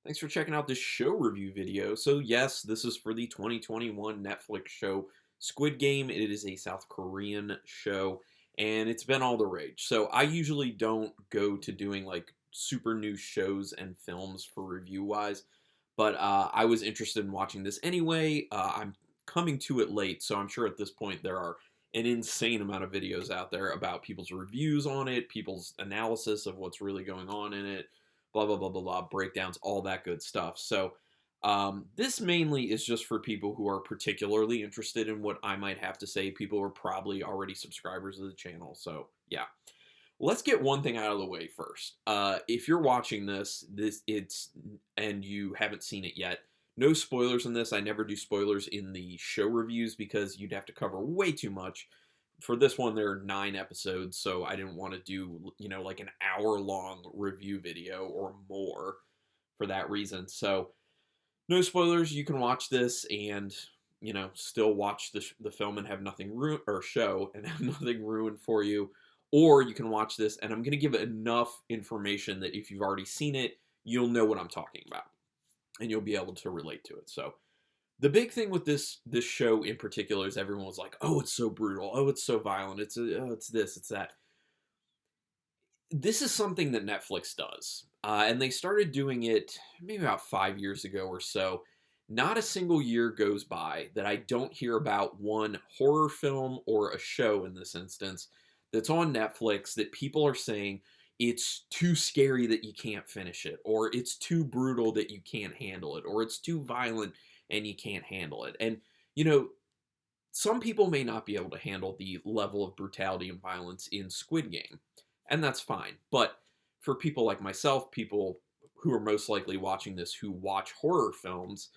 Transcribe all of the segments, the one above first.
Thanks for checking out this show review video. So yes, this is for the 2021 Netflix show Squid Game. It is a South Korean show and it's been all the rage. So I usually don't go to doing like super new shows and films for review wise, but I was interested in watching this anyway. I'm coming to it late, so I'm sure at this point there are an insane amount of videos out there about people's reviews on it, people's analysis of what's really going on in it, blah blah blah blah blah, breakdowns, all that good stuff. So this mainly is just for people who are particularly interested in what I might have to say. People who are probably already subscribers of the channel. So yeah, let's get one thing out of the way first. If you're watching this it's and you haven't seen it yet, no spoilers in this. I never do spoilers in the show reviews because you'd have to cover way too much. For this one, there are 9 episodes, so I didn't want to do, like an hour-long review video or more for that reason. So, no spoilers. You can watch this and, still watch the film and have nothing ruined, or show and have nothing ruined for you. Or you can watch this, and I'm going to give enough information that if you've already seen it, you'll know what I'm talking about, and you'll be able to relate to it. So, the big thing with this show in particular is everyone was like, "Oh, it's so brutal. Oh, it's so violent. It's this, it's that." This is something that Netflix does, and they started doing it maybe about 5 years ago or so. Not a single year goes by that I don't hear about one horror film or a show in this instance that's on Netflix that people are saying it's too scary that you can't finish it, or it's too brutal that you can't handle it, or it's too violent and you can't handle it. And, you know, some people may not be able to handle the level of brutality and violence in Squid Game, and that's fine. But for people like myself, people who are most likely watching this who watch horror films,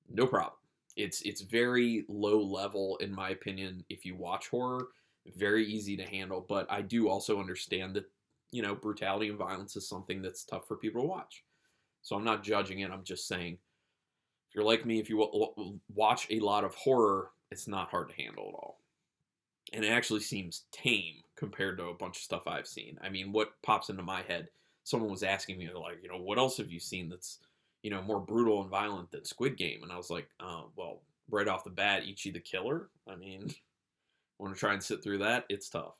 no problem. It's very low level in my opinion if you watch horror, very easy to handle, but I do also understand that, brutality and violence is something that's tough for people to watch. So I'm not judging it, I'm just saying if you're like me, if you watch a lot of horror, it's not hard to handle at all. And it actually seems tame compared to a bunch of stuff I've seen. I mean, what pops into my head? Someone was asking me, like, what else have you seen that's, more brutal and violent than Squid Game? And I was like, well, right off the bat, Ichi the Killer. I mean, want to try and sit through that? It's tough.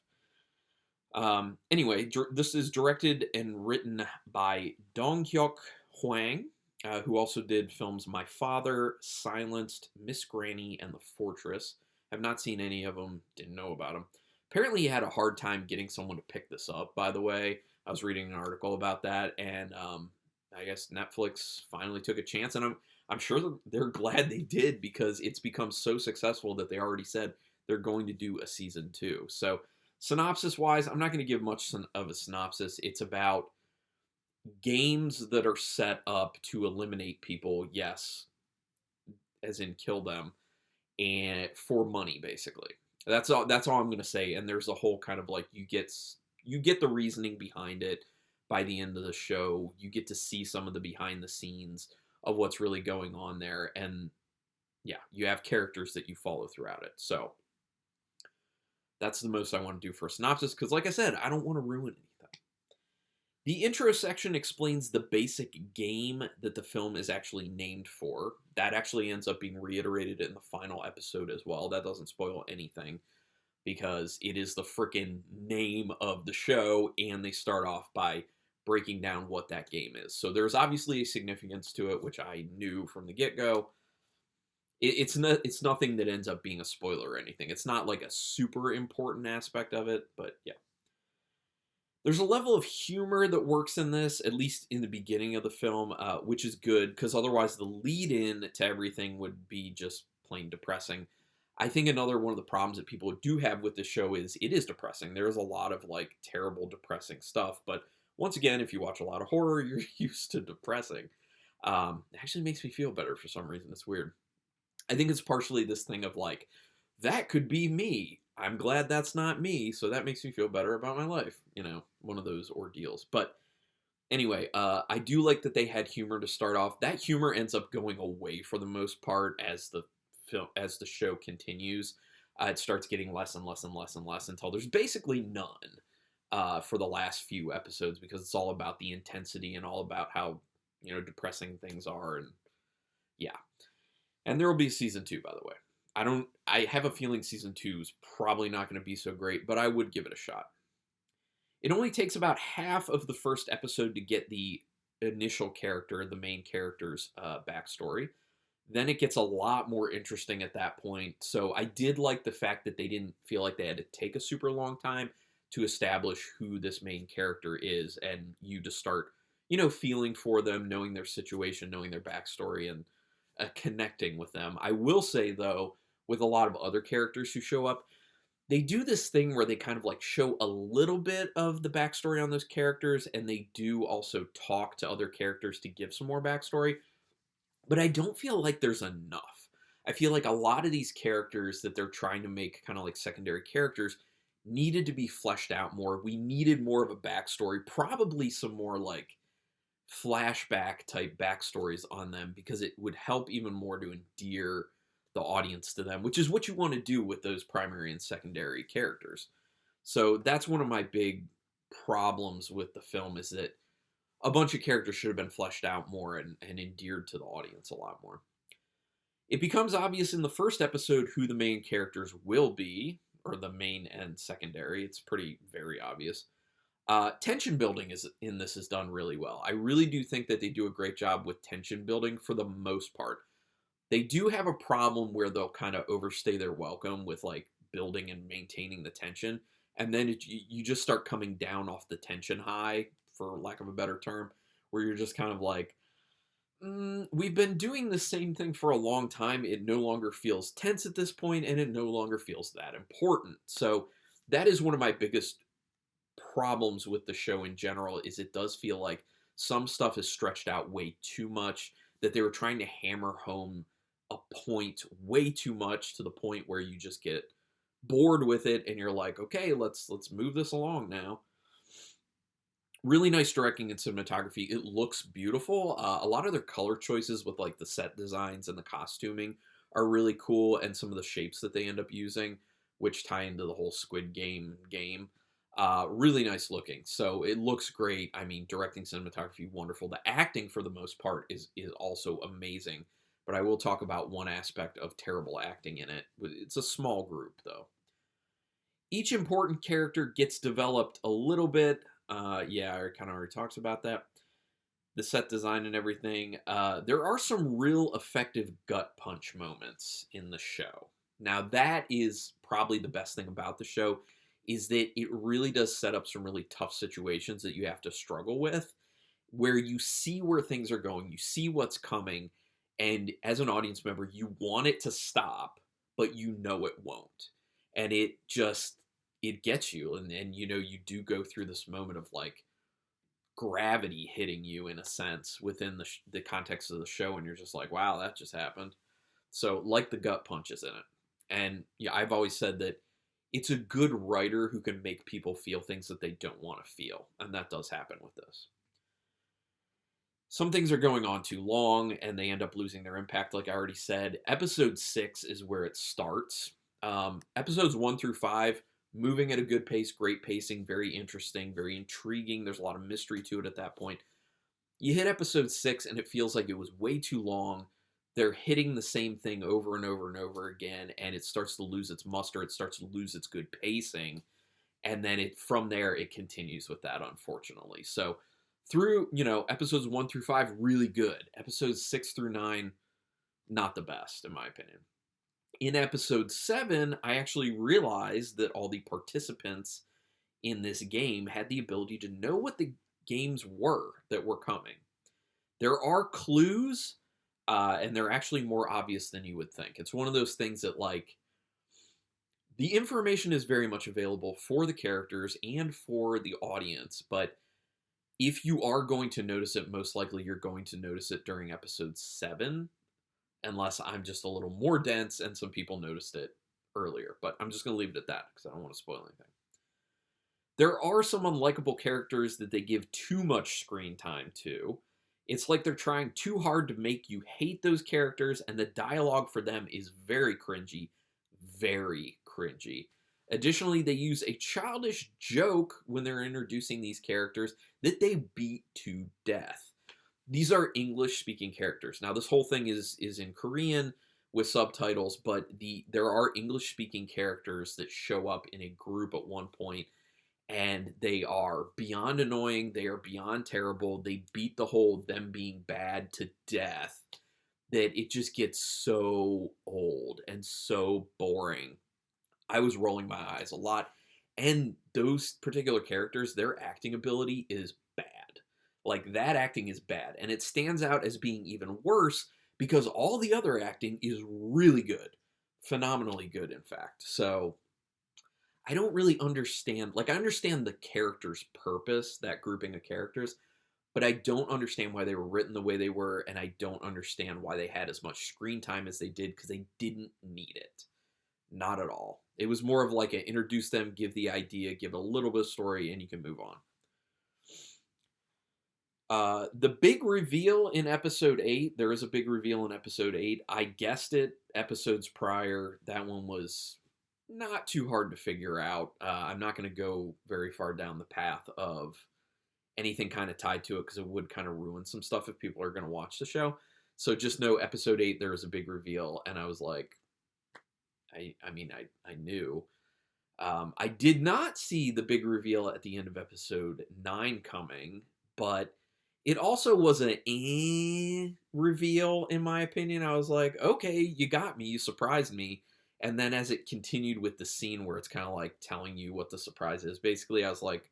Anyway, this is directed and written by Dong-hyuk Hwang, who also did films My Father, Silenced, Miss Granny, and The Fortress. Have not seen any of them, didn't know about them. Apparently he had a hard time getting someone to pick this up, by the way. I was reading an article about that, and I guess Netflix finally took a chance, and I'm sure they're glad they did because it's become so successful that they already said they're going to do a season 2. So, synopsis-wise, I'm not going to give much of a synopsis. It's about games that are set up to eliminate people, yes, as in kill them, and for money, basically. That's all I'm gonna say. And there's a whole kind of like you get the reasoning behind it by the end of the show. You get to see some of the behind the scenes of what's really going on there, and yeah, you have characters that you follow throughout it. So that's the most I want to do for a synopsis because, like I said, I don't want to ruin anything. The intro section explains the basic game that the film is actually named for. That actually ends up being reiterated in the final episode as well. That doesn't spoil anything because it is the freaking name of the show, and they start off by breaking down what that game is. So there's obviously a significance to it, which I knew from the get-go. It's nothing that ends up being a spoiler or anything. It's not like a super important aspect of it, but yeah. There's a level of humor that works in this, at least in the beginning of the film, which is good, because otherwise the lead-in to everything would be just plain depressing. I think another one of the problems that people do have with the show is it is depressing. There is a lot of, like, terrible, depressing stuff, but once again, if you watch a lot of horror, you're used to depressing. It actually makes me feel better for some reason. It's weird. I think it's partially this thing of, like, that could be me. I'm glad that's not me, so that makes me feel better about my life. One of those ordeals. But anyway, I do like that they had humor to start off. That humor ends up going away for the most part as the show continues. It starts getting less and less and less and less until there's basically none for the last few episodes because it's all about the intensity and all about how depressing things are, and yeah. And there will be season 2, by the way. I have a feeling season 2 is probably not going to be so great, but I would give it a shot. It only takes about half of the first episode to get the initial character, the main character's backstory. Then it gets a lot more interesting at that point. So I did like the fact that they didn't feel like they had to take a super long time to establish who this main character is, and you just start, feeling for them, knowing their situation, knowing their backstory, and connecting with them. I will say, though, with a lot of other characters who show up, they do this thing where they kind of like show a little bit of the backstory on those characters, and they do also talk to other characters to give some more backstory. But I don't feel like there's enough. I feel like a lot of these characters that they're trying to make kind of like secondary characters needed to be fleshed out more. We needed more of a backstory, probably some more like flashback type backstories on them, because it would help even more to endear the audience to them, which is what you want to do with those primary and secondary characters. So that's one of my big problems with the film, is that a bunch of characters should have been fleshed out more and endeared to the audience a lot more. It becomes obvious in the first episode who the main characters will be, or the main and secondary. It's pretty very obvious. Tension building in this is done really well. I really do think that they do a great job with tension building for the most part. They do have a problem where they'll kind of overstay their welcome with like building and maintaining the tension, and then you just start coming down off the tension high, for lack of a better term, where you're just kind of like, we've been doing the same thing for a long time. It no longer feels tense at this point, and it no longer feels that important. So that is one of my biggest problems with the show in general, is it does feel like some stuff is stretched out way too much, that they were trying to hammer home a point way too much, to the point where you just get bored with it and you're like, okay, let's move this along now. Really nice directing and cinematography. It looks beautiful. A lot of their color choices with like the set designs and the costuming are really cool, and some of the shapes that they end up using, which tie into the whole Squid Game. Really nice looking. So it looks great. I mean, directing, cinematography, wonderful. The acting, for the most part, is also amazing. But I will talk about one aspect of terrible acting in it. It's a small group, though. Each important character gets developed a little bit. Yeah, I kind of already talked about that. The set design and everything. There are some real effective gut punch moments in the show. Now, that is probably the best thing about the show, is that it really does set up some really tough situations that you have to struggle with, where you see where things are going, you see what's coming, and as an audience member, you want it to stop, but you know it won't. And it gets you, and you do go through this moment of like gravity hitting you, in a sense, within the context of the show, and you're just like, wow, that just happened. So, like the gut punches in it. And yeah, I've always said that it's a good writer who can make people feel things that they don't want to feel, and that does happen with this. Some things are going on too long, and they end up losing their impact, like I already said. Episode 6 is where it starts. Episodes 1 through 5, moving at a good pace, great pacing, very interesting, very intriguing. There's a lot of mystery to it at that point. You hit episode 6, and it feels like it was way too long. They're hitting the same thing over and over and over again, and it starts to lose its muster. It starts to lose its good pacing, and then from there, it continues with that, unfortunately. So through, episodes 1 through 5, really good. Episodes 6 through 9, not the best, in my opinion. In episode 7, I actually realized that all the participants in this game had the ability to know what the games were that were coming. There are clues, and they're actually more obvious than you would think. It's one of those things that, like, the information is very much available for the characters and for the audience, but if you are going to notice it, most likely you're going to notice it during episode 7, unless I'm just a little more dense and some people noticed it earlier. But I'm just going to leave it at that because I don't want to spoil anything. There are some unlikable characters that they give too much screen time to. It's like they're trying too hard to make you hate those characters, and the dialogue for them is very cringy. Very cringy. Additionally, they use a childish joke when they're introducing these characters that they beat to death. these are English speaking characters. Now this whole thing is in Korean with subtitles, but there are English speaking characters that show up in a group at one point, and they are beyond annoying, they are beyond terrible. They beat the whole them being bad to death, that it just gets so old and so boring. I was rolling my eyes a lot. And those particular characters, their acting ability is bad. Like, that acting is bad. And it stands out as being even worse because all the other acting is really good. Phenomenally good, in fact. So, I don't really understand. Like, I understand the character's purpose, that grouping of characters, but I don't understand why they were written the way they were, and I don't understand why they had as much screen time as they did because they didn't need it. Not at all. It was more of like a introduce them, give the idea, give a little bit of story, and you can move on. The big reveal in episode 8, there is a big reveal in episode 8. I guessed it episodes prior. That one was not too hard to figure out. I'm not going to go very far down the path of anything kind of tied to it because it would kind of ruin some stuff if people are going to watch the show. So just know episode 8, there was a big reveal, and I was like, I mean, I knew. I did not see the big reveal at the end of episode 9 coming, but it also was an reveal, in my opinion. I was like, okay, you got me, you surprised me. And then as it continued with the scene where it's kind of like telling you what the surprise is, basically I was like,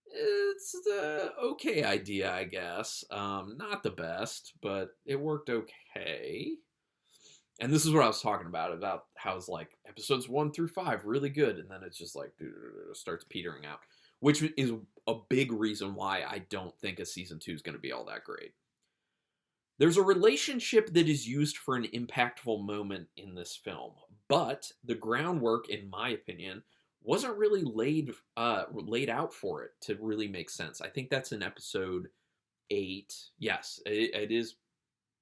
it's the okay idea, I guess. Not the best, but it worked okay. And this is what I was talking about how it's like episodes 1 through 5 really good, and then it's just like starts petering out, which is a big reason why I don't think a season 2 is going to be all that great. There's a relationship that is used for an impactful moment in this film, but the groundwork, in my opinion, wasn't really laid out for it to really make sense. I think that's in episode 8. Yes, it is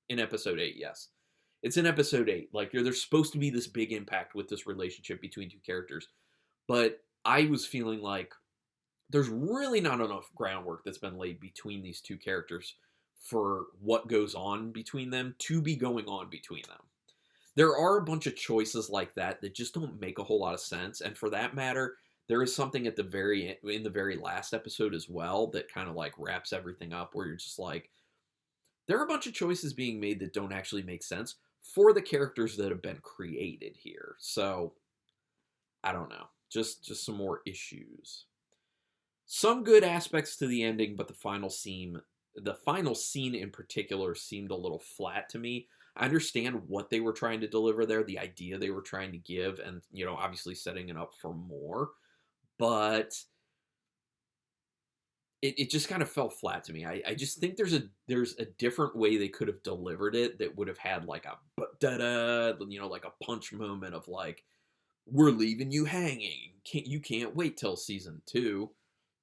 in episode 8. Yes. It's in episode 8. Like, there's supposed to be this big impact with this relationship between two characters. But I was feeling like there's really not enough groundwork that's been laid between these two characters for what goes on between them to be going on between them. There are a bunch of choices like that that just don't make a whole lot of sense. And for that matter, there is something in the very last episode as well that kind of like wraps everything up where you're just like, there are a bunch of choices being made that don't actually make sense for the characters that have been created here. So, I don't know. Just some more issues. Some good aspects to the ending, but the final scene in particular seemed a little flat to me. I understand what they were trying to deliver there, the idea they were trying to give, and, obviously setting it up for more, but it just kind of fell flat to me. I just think there's a different way they could have delivered it that would have had like a da-da, like a punch moment of like, we're leaving you hanging. You can't wait till season 2.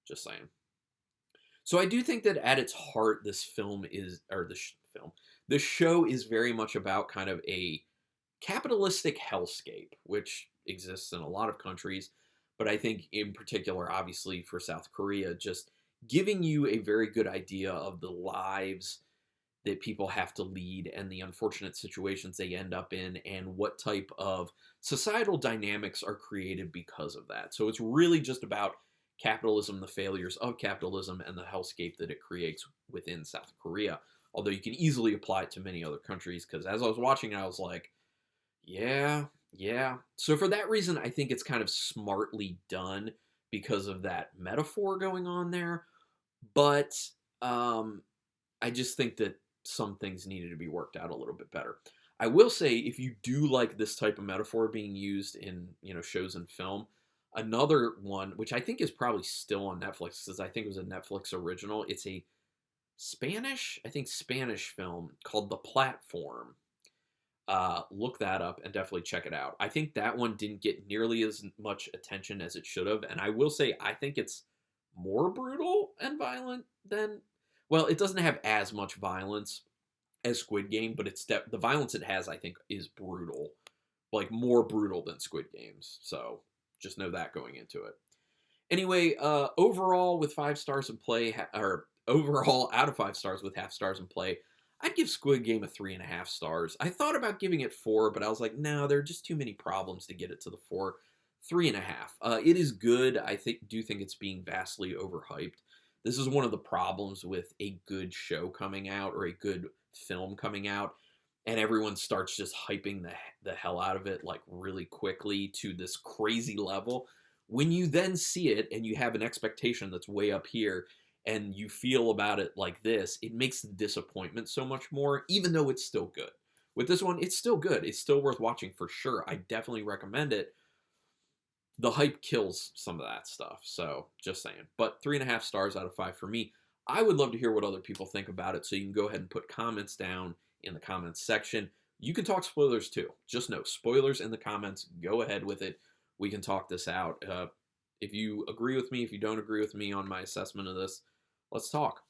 Just saying. So I do think that at its heart, this film is, or the show is very much about kind of a capitalistic hellscape, which exists in a lot of countries, but I think in particular, obviously for South Korea, just giving you a very good idea of the lives that people have to lead and the unfortunate situations they end up in and what type of societal dynamics are created because of that. So it's really just about capitalism, the failures of capitalism, and the hellscape that it creates within South Korea. Although you can easily apply it to many other countries, because as I was watching it, I was like, yeah. So for that reason, I think it's kind of smartly done because of that metaphor going on there. But I just think that some things needed to be worked out a little bit better. I will say, if you do like this type of metaphor being used in, shows and film, another one, which I think is probably still on Netflix, because I think it was a Netflix original, it's a Spanish film called The Platform. Look that up and definitely check it out. I think that one didn't get nearly as much attention as it should have, and I will say I think it's more brutal and violent than, well, it doesn't have as much violence as Squid Game, but the violence it has, I think, is brutal, like more brutal than Squid Game's. So just know that going into it. Anyway, overall, with 5 stars in play, or overall, out of 5 stars with half stars in play, I'd give Squid Game a 3.5 stars. I thought about giving it 4, but I was like, no, there are just too many problems to get it to the 4. 3.5. It is good. I do think it's being vastly overhyped. This is one of the problems with a good show coming out or a good film coming out, and everyone starts just hyping the hell out of it like really quickly to this crazy level. When you then see it and you have an expectation that's way up here and you feel about it like this, it makes the disappointment so much more, even though it's still good. With this one, it's still good. It's still worth watching for sure. I definitely recommend it. The hype kills some of that stuff, so just saying. But 3.5 stars out of 5 for me. I would love to hear what other people think about it, so you can go ahead and put comments down in the comments section. You can talk spoilers too. Just know, spoilers in the comments. Go ahead with it. We can talk this out. If you agree with me, if you don't agree with me on my assessment of this, let's talk.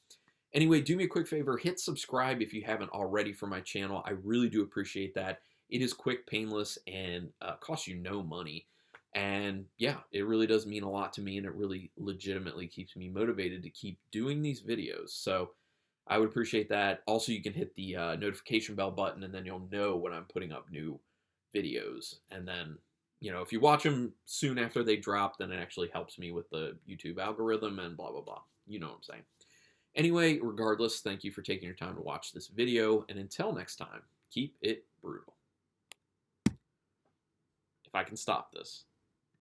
Anyway, do me a quick favor. Hit subscribe if you haven't already for my channel. I really do appreciate that. It is quick, painless, and costs you no money. And yeah, it really does mean a lot to me, and it really legitimately keeps me motivated to keep doing these videos. So I would appreciate that. Also, you can hit the notification bell button, and then you'll know when I'm putting up new videos. And then, you know, if you watch them soon after they drop, then it actually helps me with the YouTube algorithm and blah, blah, blah. You know what I'm saying. Anyway, regardless, thank you for taking your time to watch this video. And until next time, keep it brutal. If I can stop this.